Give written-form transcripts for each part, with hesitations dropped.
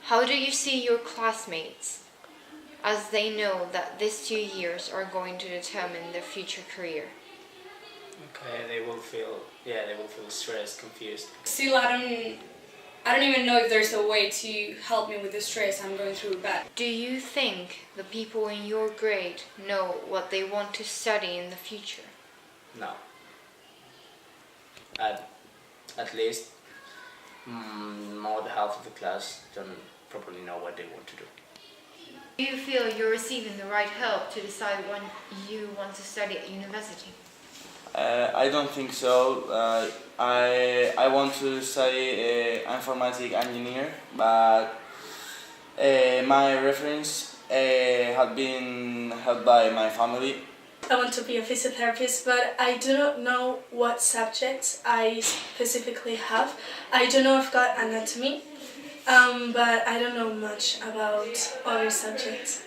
How do you see your classmates, as they know that these 2 years are going to determine their future career? Okay, they will feel stressed, confused. Still, I don't even know if there's a way to help me with the stress I'm going through. But do you think the people in your grade know what they want to study in the future? No. At least more than half of the class don't properly know what they want to do. Do you feel you're receiving the right help to decide when you want to study at university? I don't think so. I want to study informatic engineer, but my reference had been helped by my family. I want to be a physiotherapist, but I do not know what subjects I specifically have. I do know I've got anatomy, but I don't know much about other subjects.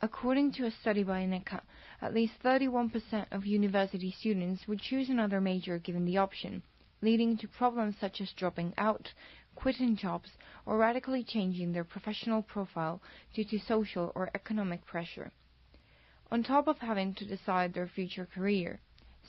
According to a study by Esta, at least 31% of university students would choose another major given the option, leading to problems such as dropping out, quitting jobs, or radically changing their professional profile due to social or economic pressure. On top of having to decide their future career,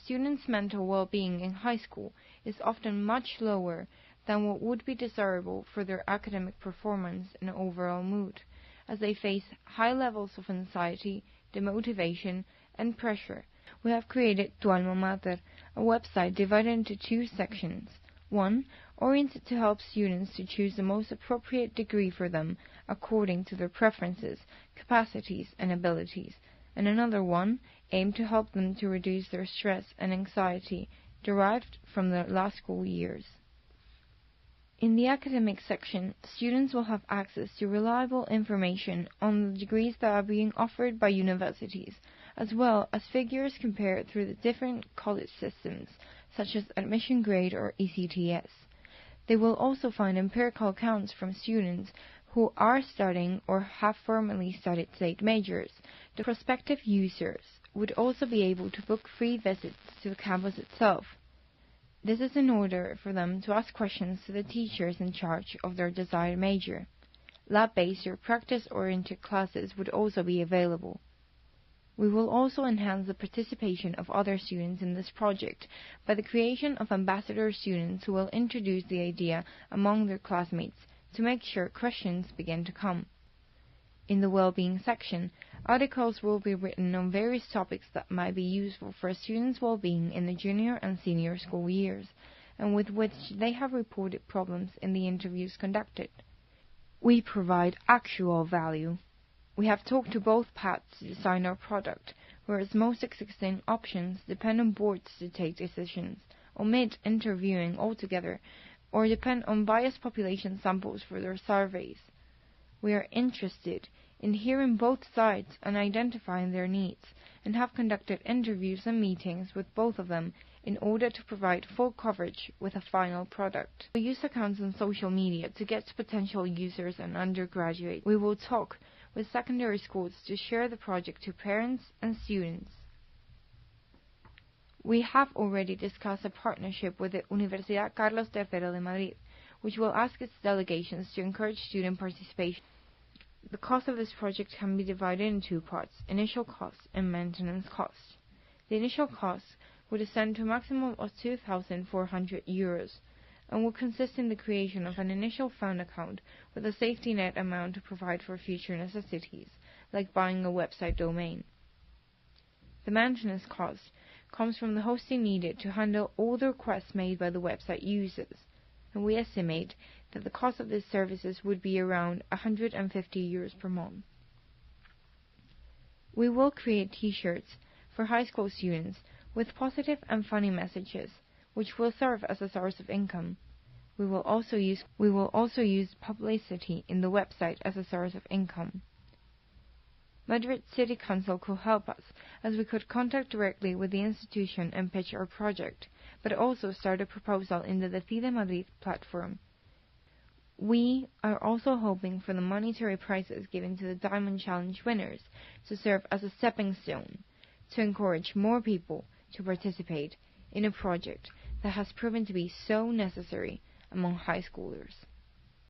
students' mental well-being in high school is often much lower than what would be desirable for their academic performance and overall mood, as they face high levels of anxiety, demotivation, and pressure. We have created Tu Alma Mater, a website divided into 2 sections. One, oriented to help students to choose the most appropriate degree for them according to their preferences, capacities, and abilities, and another one aimed to help them to reduce their stress and anxiety derived from their last school years. In the academic section, students will have access to reliable information on the degrees that are being offered by universities, as well as figures compared through the different college systems, such as admission grade or ECTS. They will also find empirical accounts from students who are studying or have formerly studied state majors. The prospective users would also be able to book free visits to the campus itself. This is in order for them to ask questions to the teachers in charge of their desired major. Lab-based or practice-oriented classes would also be available. We will also enhance the participation of other students in this project by the creation of ambassador students who will introduce the idea among their classmates to make sure questions begin to come. In the well-being section, articles will be written on various topics that might be useful for a student's well-being in the junior and senior school years, and with which they have reported problems in the interviews conducted. We provide actual value. We have talked to both paths to design our product, whereas most existing options depend on boards to take decisions, omit interviewing altogether, or depend on biased population samples for their surveys. We are interested in hearing both sides and identifying their needs, and have conducted interviews and meetings with both of them in order to provide full coverage with a final product. We use accounts on social media to get to potential users and undergraduates. We will talk with secondary schools to share the project to parents and students. We have already discussed a partnership with the Universidad Carlos III de Madrid, which will ask its delegations to encourage student participation. The cost of this project can be divided in 2 parts, initial cost and maintenance cost. The initial cost would ascend to a maximum of €2,400 and will consist in the creation of an initial fund account with a safety net amount to provide for future necessities, like buying a website domain. The maintenance cost comes from the hosting needed to handle all the requests made by the website users, and we estimate that the cost of these services would be around €150 per month. We will create t-shirts for high school students with positive and funny messages, which will serve as a source of income. We will also use publicity in the website as a source of income. Madrid City Council could help us, as we could contact directly with the institution and pitch our project, but also start a proposal in the Decide Madrid platform. We are also hoping for the monetary prizes given to the Diamond Challenge winners to serve as a stepping stone to encourage more people to participate in a project that has proven to be so necessary among high schoolers.